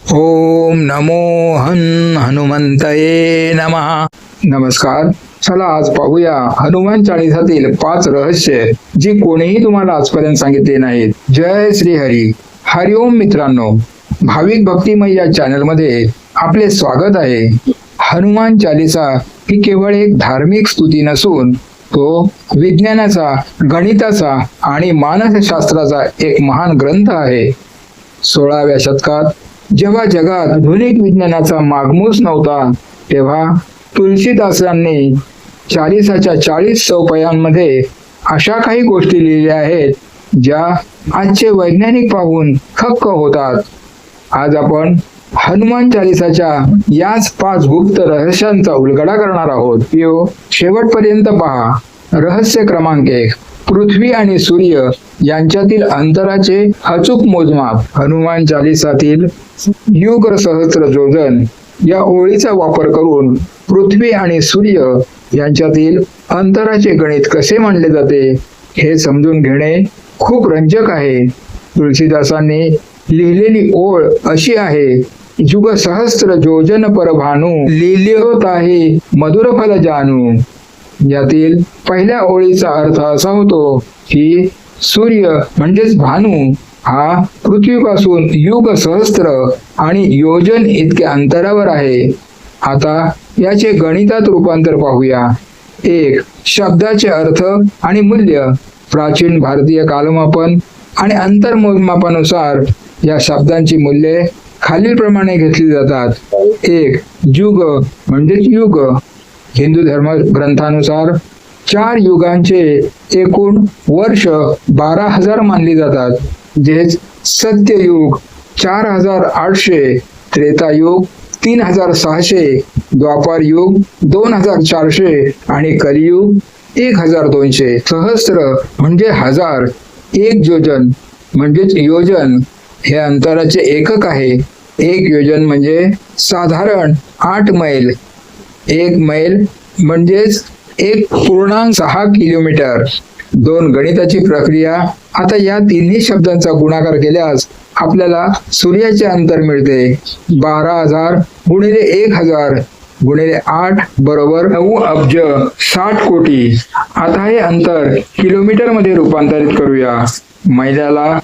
ओम नमो हनुमंतये नमः. नमस्कार. चला आज पाहूया हनुमान चालीसातील 5 रहस्य जी कोणीही तुम्हाला आजपर्यंत सांगितले नाहीत. जय श्री हरी. हरिओम मित्रांनो, भाविक भक्तिमय या चॅनल मध्ये आपले स्वागत आहे. हनुमान चालीसा ही केवळ एक धार्मिक स्तुती नसून तो विज्ञानाचा, गणिताचा आणि मानसशास्त्राचा एक महान ग्रंथ आहे. 16व्या शतकात जेव्हा जगात आधुनिक विज्ञानाचा मागमूस नव्हता, तेव्हा तुलसीदासांनी चालीसाच्या 40 चौपायांमध्ये अशा काही गोष्टी लिहिल्या आहेत ज्या आजचे वैज्ञानिक पाहून थक्क होतात. आज आपण हनुमान चालीसाच्या याच 5 गुप्त रहस्यांचा उलगडा करणार आहोत. शेवटपर्यंत पहा. रहस्य क्रमांक 1. पृथ्वी आणि सूर्य यांच्यातील अंतराचे अचूक मोजमाप. हनुमान चालीसातील युग सहस्त्र योजन या ओळीचा वापर करून पृथ्वी आणि सूर्य यांच्यातील अंतराचे गणित कसे मांडले जाते हे समजून घेणे खूप रंजक आहे. तुलसीदासांनी लिहिलेली ओळ अशी आहे. युग सहस्त्र योजन परभानू लिहिल्योताहे मधुर फल जानू. यातील पहिल्या ओळीचा अर्थ असा होतो की सूर्य म्हणजेच भानू हा पृथ्वीपासून युग सहस्त्र आणि योजन इतक्या अंतरावर आहे. आता याचे गणितात रूपांतर पाहूया. 1. शब्दाचे अर्थ आणि मूल्य. प्राचीन भारतीय कालमापन आणि अंतर्मोजमापानुसार या शब्दांची मूल्ये खालीलप्रमाणे घेतली जातात. 1. युग म्हणजेच युग. हिंदू धर्म ग्रंथानुसार 4 युगांचे एकूण वर्ष 12,000 मानली जातात. जेच सत्ययुग 4,800, त्रेतायुग 3,600, द्वापार युग 2,400 आणि कलियुग 1,200. सहस्त्र म्हणजे हजार. 1 योजन म्हणजेच योजन हे अंतराचे एकक आहे. 1 योजन म्हणजे साधारण 8 मैल. 1 मैल म्हणजेच 1.6 किलोमीटर. 2 गणिताची प्रक्रिया. आता या तिन्ही शब्दांचा गुणाकार केल्यास आपल्याला सूर्याचे अंतर मिळते. 12,000 गुणिले 1,000 गुणिले 8 बरोबर 9 अब्ज 60 कोटी. आता हे अंतर किलोमीटर मध्ये रूपांतरित करूया. मैलाला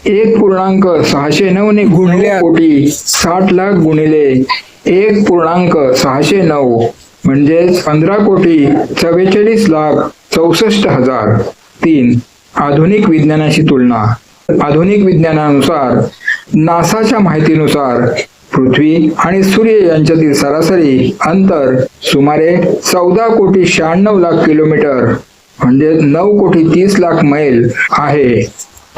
1.609 ने गुणल्या कोटी 60 लाख गुणिले 1.609 म्हणजे 15,44,64,000. 3. आधुनिक विज्ञानाशी तुलना. आधुनिक विज्ञानानुसार नासाच्या माहितीनुसार पृथ्वी आणि सूर्य यांच्यातील सरासरी अंतर सुमारे 14,96,00,000 किलोमीटर म्हणजे 9,30,00,000 मैल आहे.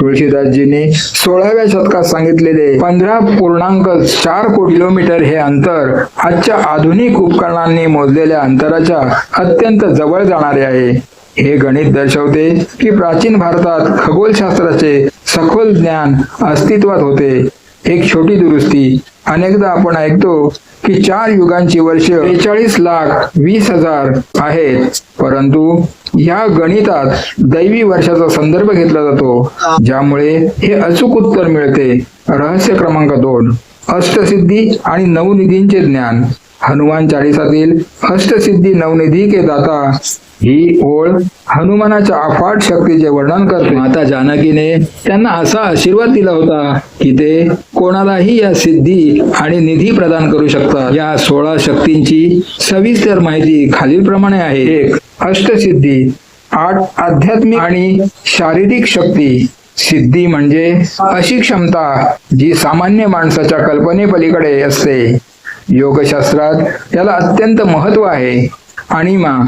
तुळशीदासजींनी 16व्या शतकात सांगितलेले 15.4 कोटी किलोमीटर हे अंतर आजच्या आधुनिक उपकरणांनी मोजलेल्या अंतराच्या अत्यंत जवळ जाणारे आहे. हे गणित दर्शवते की प्राचीन भारतात खगोलशास्त्राचे सखोल ज्ञान अस्तित्वात होते. एक छोटी दुरुस्ती. अनेकदा आपण ऐकतो की 4 युगांची वर्ष 43,20,000 आहेत, परंतु या गणितात दैवी वर्षाचा संदर्भ घेतला जातो, ज्यामुळे हे अचूक उत्तर मिळते. रहस्य क्रमांक 2. अष्टसिद्धी आणि नवनिधींचे ज्ञान. हनुमान चालीसातील अष्टसिद्धी नवनिधी के दाता ही ओळ हनुमानाच्या अफाट शक्तीचे वर्णन करते. माता जानकीने त्यांना असा आशीर्वाद दिला होता की ते कोणालाही या सिद्धी आणि निधी प्रदान करू शकतात. या 16 शक्तींची सविस्तर माहिती खालीलप्रमाणे आहे. 1. अष्टसिद्धी. 8 आध्यात्मिक आणि शारीरिक शक्ती. सिद्धी म्हणजे अशी क्षमता जी सामान्य माणसाच्या कल्पनेपलीकडे असते. योगशास्त्रात याला अत्यंत महत्व आहे. अणिमा.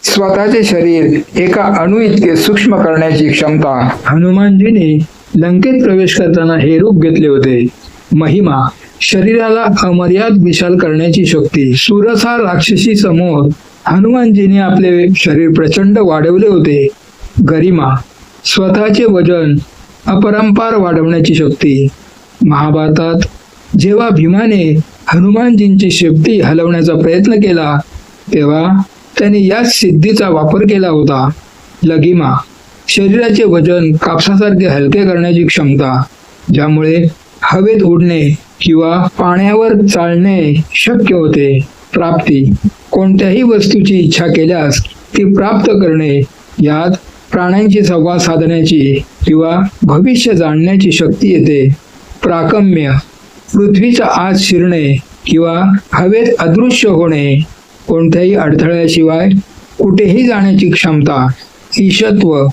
स्वतःचे शरीर एका अणु इतके सूक्ष्म करण्याची क्षमता. हनुमानजीने लंकेत प्रवेश करताना हे रूप घेतले होते. महिमा. शरीराला अमर्याद विशाल करण्याची शक्ती. सुरसा राक्षसी समोर हनुमानजीने आपले शरीर प्रचंड वाढवले होते. गरिमा. स्वतःचे वजन अपरंपार वाढवण्याची शक्ती. महाभारतात जेव्हा भीमाने हनुमानजींची शेपटी हलवण्याचा प्रयत्न केला तेव्हा त्याने याच सिद्धीचा वापर केला होता. लघिमा. शरीराचे वजन कापसासारखे हलके करण्याची क्षमता, ज्यामुळे हवेत उडणे किंवा पाण्यावर चालणे शक्य होते. प्राप्ती, कोणत्याही वस्तूची इच्छा केल्यास ती प्राप्त करणे, यात प्राण्यांची संवाद साधण्याची किंवा भविष्य जाणण्याची शक्ती येते. प्राकम्य, पृथ्वीच्या आत शिरणे किंवा हवेत अदृश्य होणे, कोणत्याही अडथळ्याशिवाय कुठेही जाण्याची क्षमता. ईशत्व,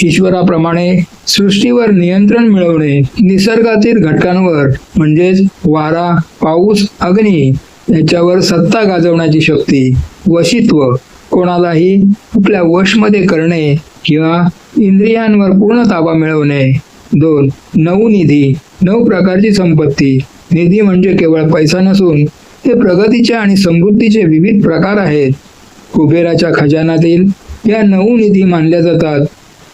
ईश्वराप्रमाणे सृष्टीवर नियंत्रण मिळवणे, निसर्गातील घटकांवर म्हणजेच वारा, पाऊस, अग्नी याच्यावर सत्ता गाजवण्याची शक्ती. वशित्व, कोणालाही आपल्या वशमध्ये करणे किंवा इंद्रियांवर पूर्ण ताबा मिळवणे. 2. नवनिधी, 9 प्रकारची संपत्ती. निधी म्हणजे केवळ पैसा नसून ते प्रगतीचे आणि समृद्धीचे विविध प्रकार आहेत. कुबेराच्या खजानातील या 9 निधी मानल्या जातात.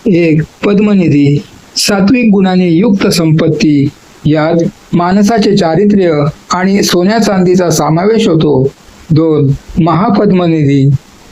1. पद्मनिधी, सात्विक गुणाने युक्त संपत्ती. यात माणसाचे चारित्र्य आणि सोन्या चांदीचा समावेश होतो. 2. महापद्मनिधी,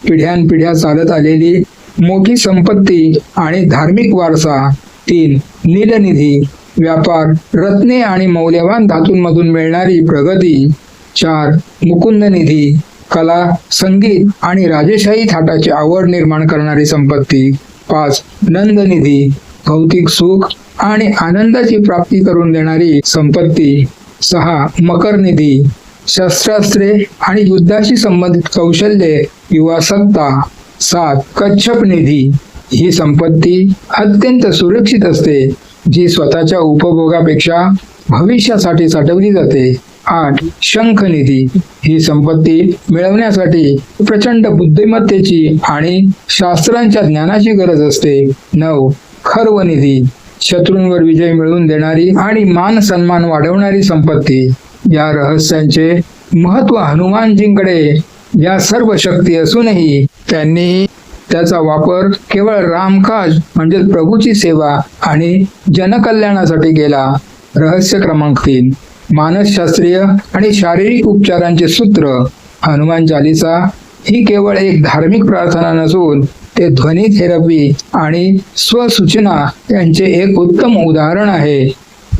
पिढ्यानपिढ्या चालत आलेली मोठी संपत्ती आणि धार्मिक वारसा. 3. नीलनिधी, व्यापार, रत्ने आणि मौल्यवान धातूंमधून मिळणारी प्रगती. 4. मुकुंदनिधी, कला, संगीत आणि राजेशाही थाटाची आवड निर्माण करणारी संपत्ती. 5. नंदनिधी, भौतिक सुख आणि आनंदाची प्राप्ती करून देणारी संपत्ती. 6. मकरनिधी, शस्त्रास्त्रे आणि युद्धाशी संबंधित कौशल्ये किंवा सत्ता. 7. कच्छप निधी, ही संपत्ती अत्यंत सुरक्षित असते, जी स्वतःच्या उपभोगापेक्षा भविष्यासाठी साठवली जाते. 8. शंखनिधी, ही संपत्ती मिळवण्यासाठी प्रचंड बुद्धिमत्तेची आणि शास्त्रांच्या ज्ञानाची गरज असते. 9. खर्वनिधी, शत्रूंवर विजय मिळवून देणारी आणि मान सन्मान वाढवणारी संपत्ती. या रहस्यांचे महत्व हनुमानजींकडे या सर्व शक्ती असूनही त्यांनी त्याचा वापर केवळ रामकाज म्हणजे प्रभूची सेवा आणि जनकल्याणासाठी केला. रहस्य क्रमांक 3. मानसशास्त्रीय आणि शारीरिक उपचारांचे सूत्र. हनुमान चालीसा ही केवळ एक धार्मिक प्रार्थना नसून ते ध्वनी थेरपी आणि स्वसूचना यांचे एक उत्तम उदाहरण आहे.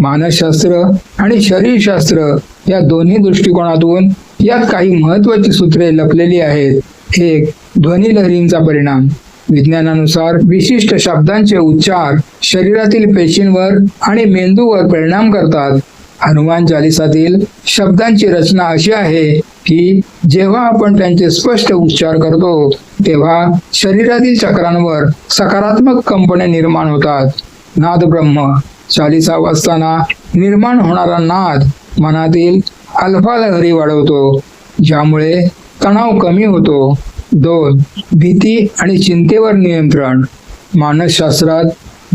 मानसशास्त्र आणि शरीरशास्त्र या दोन्ही दृष्टिकोनातून यात काही महत्त्वाची सूत्रे लपलेली आहेत. 1. ध्वनी लहरींचा परिणाम. विज्ञानानुसार विशिष्ट शब्दांचे उच्चार शरीरातील पेशींवर आणि मेंदूवर परिणाम करतात. हनुमान चालिसातील शब्दांची रचना अशी आहे की जेव्हा आपण त्यांचे स्पष्ट उच्चार करतो तेव्हा शरीरातील चक्रांवर सकारात्मक कंपने निर्माण होतात. नाद ब्रह्म, चालिसा वाचताना निर्माण होणारा नाद मनातील अल्फा लहरी वाढवतो, ज्यामुळे तणाव कमी होतो. 2. भीती आणि चिंतेवर नियंत्रण. मानसशास्त्रात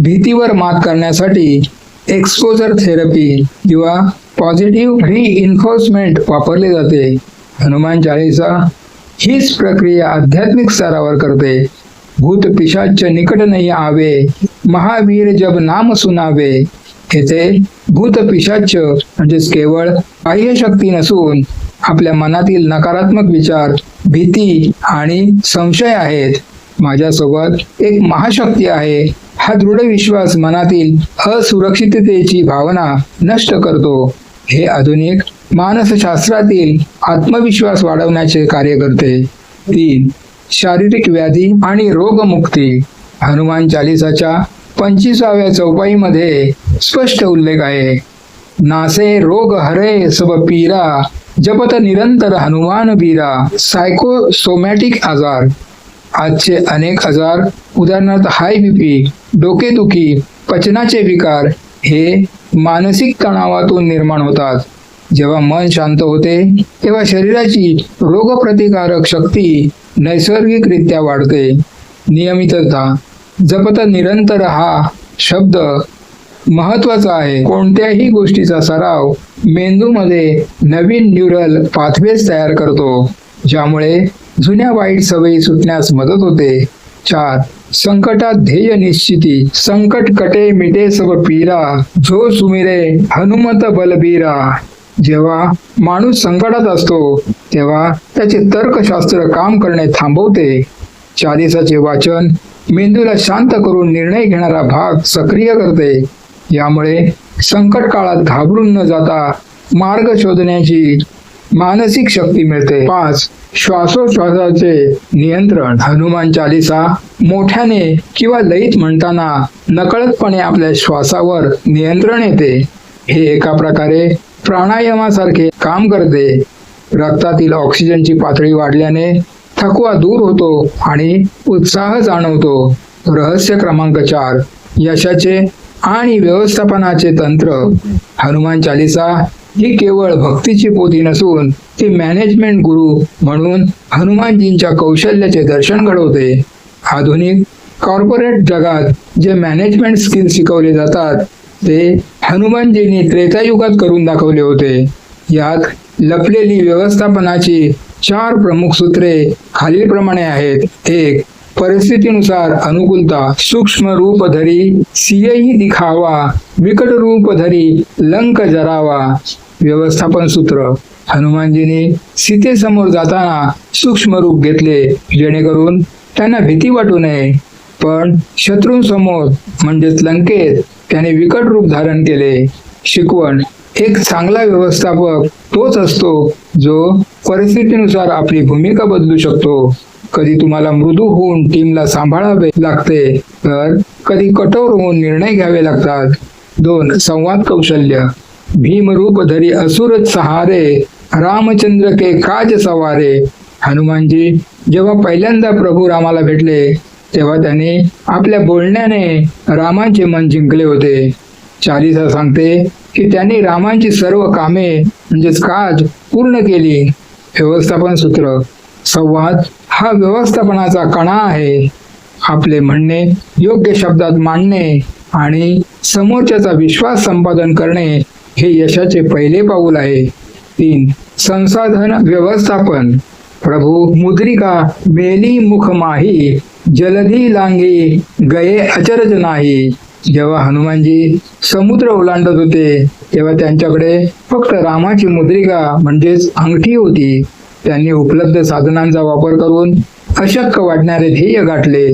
भीतीवर मात करण्यासाठी एक्सपोजर थेरपी किंवा पॉझिटिव्ह रिइन्फोर्समेंट वापरले जाते. हनुमान चालीसा हीच प्रक्रिया आध्यात्मिक स्तरावर करते. भूत पिशाच निकट नाही आवे, महावीर जब नाम सुनावे. येथे भूत पिशाच म्हणजेच केवळ बाह्य शक्ती नसून आपल्या मनातील नकारात्मक विचार, भीती आणि संशय आहेत. माझ्यासोबत एक महाशक्ती आहे हा दृढ विश्वास मनातील असुरक्षिततेची भावना नष्ट करतो. हे आधुनिक मानसशास्त्रातील आत्मविश्वास वाढवण्याचे कार्य करते. 3. शारीरिक व्याधी आणि रोगमुक्ती. हनुमान चालिसाच्या 25व्या चौपाईमध्ये स्पष्ट उल्लेख आहे. नासे रोग हरे सब पीरा, जपत निरंतर हनुमान बीरा. सायकोसोमॅटिक आजार. आजचे अनेक आजार उदाहरणार्थ हाय बीपी, डोकेदुखी, पचनाचे विकार हे मानसिक तणावातून निर्माण होतात. जेव्हा मन शांत होते तेव्हा शरीराची रोगप्रतिकारक शक्ती नैसर्गिकरित्या वाढते. नियमितता. जपत निरंतर हा शब्द महत्वाचा आहे. कोणत्याही गोष्टीचा सराव मेंदूमध्ये नवीन न्यूरल पाथवेज तयार करतो, ज्यामुळे जुन्या वाईट सवयी सुटण्यास मदत होते. 4. संकटात ध्येय निश्चिती. संकट कटे मिटे सब पीरा, जो सुमिरे हनुमत बलबीरा. जेव्हा माणूस संकटात असतो तेव्हा त्याचे तर्कशास्त्र काम करणे थांबवते. चालिसाचे वाचन मेंदूला शांत करून निर्णय घेणारा भाग सक्रिय करते. यामुळे संकट काळात घाबरून न जाता मार्ग शोधण्याची मानसिक शक्ती मिळते. 5. श्वासोश्वासाचे नियंत्रण. हनुमान चालीसा मोठ्याने किंवा लयीत म्हणताना नकळतपणे आपल्या श्वासावर नियंत्रण येते. हे एका प्रकारे प्राणायामासारखे काम करते. रक्तातील ऑक्सिजनची पातळी वाढल्याने थकवा दूर होतो आणि उत्साह जाणवतो. रहस्य क्रमांक 4. यशाचे आणि व्यवस्थापनाचे तंत्र. हनुमान चालीसा ही केवळ भक्तीची पोथी नसून ती मॅनेजमेंट गुरु म्हणून हनुमानजींच्या कौशल्याचे दर्शन घडवते. आधुनिक कॉर्पोरेट जगात जे मॅनेजमेंट स्किल शिकवले जातात ते हनुमानजींनी त्रेतायुगात करून दाखवले होते. यात लपलेली व्यवस्थापनाची 4 प्रमुख सूत्रे खालीलप्रमाणे आहेत. 1. परिस्थितीनुसार अनुकूलता. सूक्ष्म रूप धरी सियही दिखावा, विकट रूप धरी लंक जरावा. व्यवस्थापन सूत्र. हनुमानजींनी सीतेसमोर जाताना सूक्ष्म रूप घेतले जेणेकरून त्यांना भीती वाटू नये, पण शत्रूंसमोर म्हणजेच लंकेत त्याने विकट रूप धारण केले. शिकवण. एक चांगला व्यवस्थापक तोच असतो जो परिस्थितीनुसार आपली भूमिका बदलू शकतो. कधी तुम्हाला मृदू होऊन टीमला सांभाळावे लागते, तर कधी कठोर होऊन निर्णय घ्यावे लागतात. 2. संवाद कौशल्य. भीमरूप धरी असुर सहारे, रामचंद्र के काज सवारे. हनुमानजी जेव्हा पहिल्यांदा प्रभू रामाला भेटले तेव्हा त्यांनी आपल्या बोलण्याने रामांचे मन जिंकले होते. चालीसा सांगते की त्यांनी रामांची सर्व कामे म्हणजेच काज पूर्ण केली. व्यवस्थापन सूत्र. संवाद हा व्यवस्थापनाचा कणा आहे. आपले म्हणणे योग्य शब्दात मांडणे आणि समोरच्याचा विश्वास संपादन करणे हे यशाचे पहिले पाऊल आहे. 3. संसाधन व्यवस्थापन. प्रभू मुद्रिका मेली मुख माही, जलधी लांगी गये अचरज नाही. जेव्हा हनुमानजी समुद्र ओलांडत होते तेव्हा त्यांच्याकडे फक्त रामाची मुद्रिका म्हणजेच अंगठी होती. त्यांनी उपलब्ध साधनांचा वापर करून अशक्य वाटणारे ध्येय गाठले.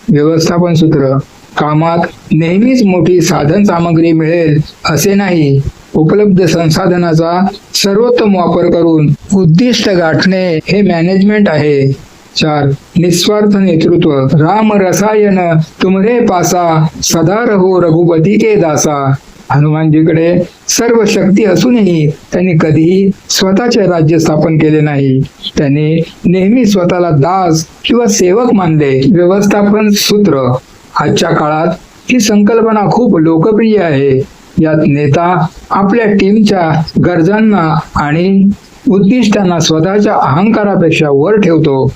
व्यवस्थापन सूत्र. कामात नेहमीच मोठी साधन सामग्री मिळेल असे नाही. उपलब्ध संसाधनाचा सर्वोत्तम वापर करून उद्दिष्ट गाठणे हे मॅनेजमेंट आहे. 4. निस्वार्थ नेतृत्व. राम रसायन तुमरे पासा, सदा रहो रघुपती के दासा. हनुमानजीकडे सर्व शक्ती असूनही त्यांनी कधीही स्वतःचे राज्य स्थापन केले नाही. त्यांनी नेहमी स्वतःला दास किंवा सेवक मानले. व्यवस्थापन सूत्र. आजच्या काळात ही संकल्पना खूप लोकप्रिय आहे. यात नेता आपल्या टीमच्या गरजांना आणि उद्दिष्टांना स्वतःच्या अहंकारापेक्षा वर ठेवतो.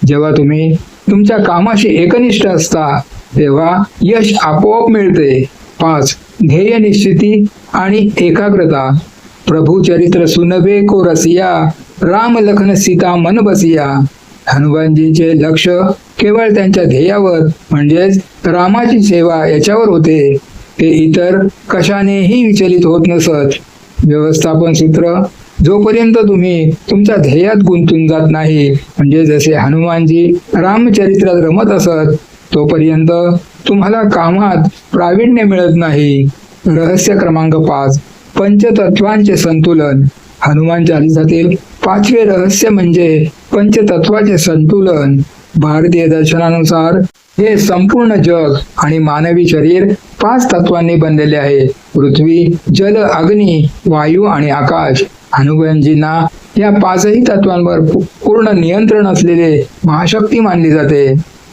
जेव्हा तुम्ही तुमच्या कामाशी एकनिष्ठ असता तेव्हा यश आपोआप मिळते. 5. ध्येय निश्चिती आणि एकाग्रता. प्रभू चरित्र सुनबे को रसिया, राम लखन सीता मन बसिया. हनुमानजींचे लक्ष केवळ त्यांच्या ध्येयावर म्हणजेच रामाची सेवा याच्यावर होते. ते इतर कशानेही विचलित होत नसत. व्यवस्थापन सूत्र. जोपर्यंत तुम्ही तुमच्या ध्येयात गुंतून जात नाही म्हणजे जसे हनुमानजी रामचरित्रात रमत असत तोपर्यंत तुम्हाला कामात प्रावीण्य मिळत नाही. रहस्य क्रमांक 5. पंचतत्वांचे संतुलन. हनुमान चालीसातील 5वे रहस्य म्हणजे पंचतत्वाचे संतुलन. भारतीय दर्शनानुसार हे संपूर्ण जग आणि मानवी शरीर 5 तत्वांनी बनलेले आहे. पृथ्वी, जल, अग्नी, वायू आणि आकाश. हनुमानजींना या 5ही तत्वांवर पूर्ण नियंत्रण असलेले महाशक्ती मानली जाते.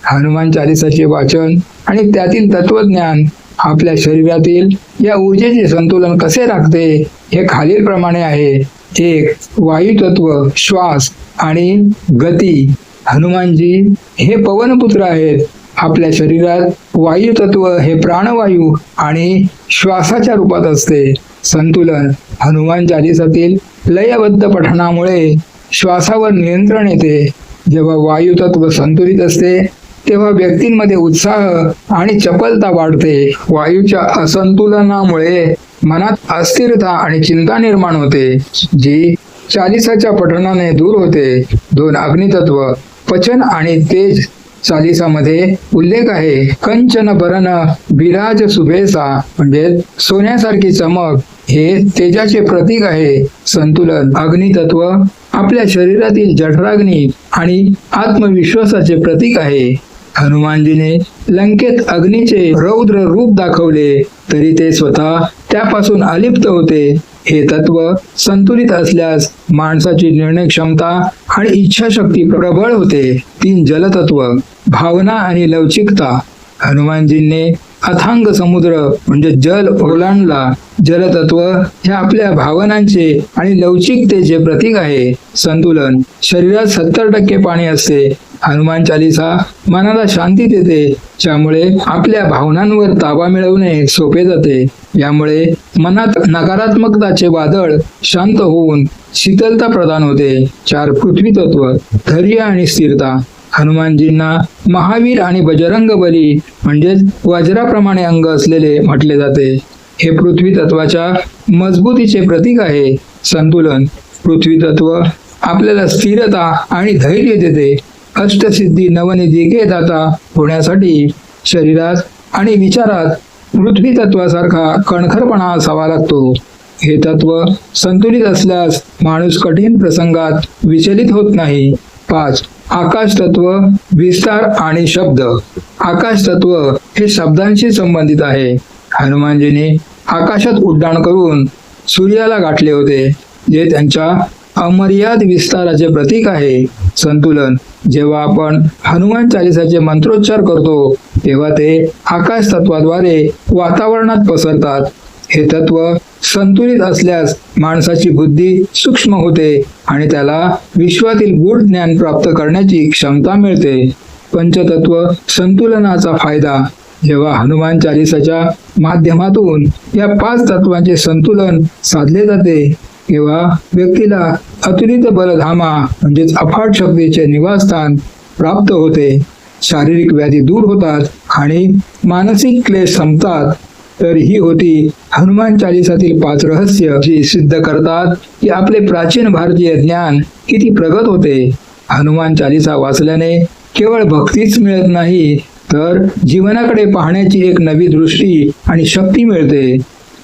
हनुमान चालीसाचे वाचन आणि त्यातील तत्वज्ञान आपल्या शरीरातील या ऊर्जेचे संतुलन कसे राखते हे खालीलप्रमाणे आहे. 1. वायू तत्व, श्वास आणि गती. हनुमानजी हे पवनपुत्र आहेत. आपल्या शरीरात वायू तत्व हे प्राणवायू आणि श्वासाच्या रूपात असते. संतुलन. हनुमान चालीसातील लयबद्ध पठणामुळे श्वासावर नियंत्रण येते. जेव्हा वायू तत्व संतुलित असते तेव्हा व्यक्तींमध्ये उत्साह आणि चपलता वाढते. वायूच्या असंतुलनामुळे मनात अस्थिरता आणि चिंता निर्माण होते जी चालीसाच्या पठणाने दूर होते. 2. अग्नितत्व. पचन आणि तेज चालीसामध्ये उल्लेख आहे, कंचन बरन विराज सुभेसा, म्हणजे सोन्यासारखी चमक हे तेजाचे प्रतीक आहे. संतुलन अग्नितत्व आपल्या शरीरातील जठराग्नी आणि आत्मविश्वासाचे प्रतीक आहे. हनुमानजीने लंकेत अग्नीचे रौद्र रूप दाखवले तरी ते स्वतः त्यापासून अलिप्त होते. हे तत्व संतुलित असल्यास माणसाची निर्णय क्षमता आणि इच्छाशक्ती प्रबळ होते. 3 जलतत्व भावना आणि लवचिकता. हनुमानजींनी अथांग समुद्र म्हणजे जल ओलांडला. जलतत्व हे आपल्या भावनांचे आणि लवचिकतेचे प्रतीक आहे. संतुलन शरीरात 70% पाणी असते. हनुमान चालीसा मनाला शांती देते, ज्यामुळे आपल्या भावनांवर ताबा मिळवणे सोपे जाते. यामुळे मनात नकारात्मकताचे वादळ शांत होऊन शीतलता प्रदान होते. 4 पृथ्वी तत्व धैर्य आणि स्थिरता. हनुमानजींना महावीर आणि बजरंग बली म्हणजेच वज्राप्रमाणे अंग असलेले म्हटले जाते. हे पृथ्वी तत्वाच्या मजबूतीचे प्रतीक आहे. संतुलन पृथ्वी तत्व आपल्याला स्थिरता आणि धैर्य देते. अष्टसिद्धी नवनिधी दाता होण्यासाठी शरीरात आणि विचारात पृथ्वी तत्वासारखा कणखरपणा असावा लागतो. हे तत्व संतुलित असल्यास माणूस कठीण प्रसंगात विचलित होत नाही. 5 आकाश तत्व विस्तार आणि शब्द. आकाश तत्व हे शब्दांशी संबंधित आहे. हनुमानजीने आकाशात उड्डाण करून सूर्याला गाठले होते, जे त्यांच्या अमर्याद विस्ताराचे प्रतीक आहे. संतुलन जेव्हा आपण हनुमान चालीसाचे मंत्रोच्चार करतो तेव्हा ते आकाश तत्वाद्वारे वातावरणात पसरतात. हे तत्व संतुलित असल्यास माणसाची बुद्धी सूक्ष्म होते आणि त्याला विश्वातील गूढ ज्ञान प्राप्त करण्याची क्षमता मिळते. पंचतत्व संतुलनाचा फायदा. जेव्हा हनुमान चालीसाच्या माध्यमातून या 5 तत्वांचे संतुलन साधले जाते तेव्हा व्यक्तीला अतुलित बलधामा म्हणजेच अफाट शक्तीचे निवासस्थान प्राप्त होते. शारीरिक व्याधी दूर होतात आणि मानसिक क्लेश संपतात. तर ही होती हनुमान चालीसातील 5 रहस्य, जी सिद्ध करतात की आपले प्राचीन भारतीय ज्ञान किती प्रगत होते. हनुमान चालीसा वाचल्याने केवळ भक्तीच मिळत नाही, तर जीवनाकडे पाहण्याची एक नवी दृष्टी आणि शक्ती मिळते.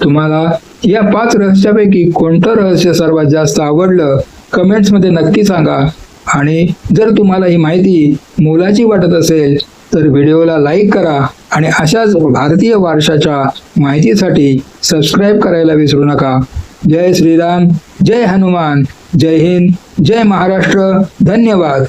तुम्हाला या 5 रहस्यापैकी कोणतं रहस्य सर्वात जास्त आवडलं कमेंट्समध्ये नक्की सांगा. आणि जर तुम्हाला ही माहिती मोलाची वाटत असेल तर व्हिडिओला लाईक करा आणि अशाच भारतीय वारशाच्या माहितीसाठी सबस्क्राईब करायला विसरू नका. जय श्रीराम, जय हनुमान, जय हिंद, जय महाराष्ट्र. धन्यवाद.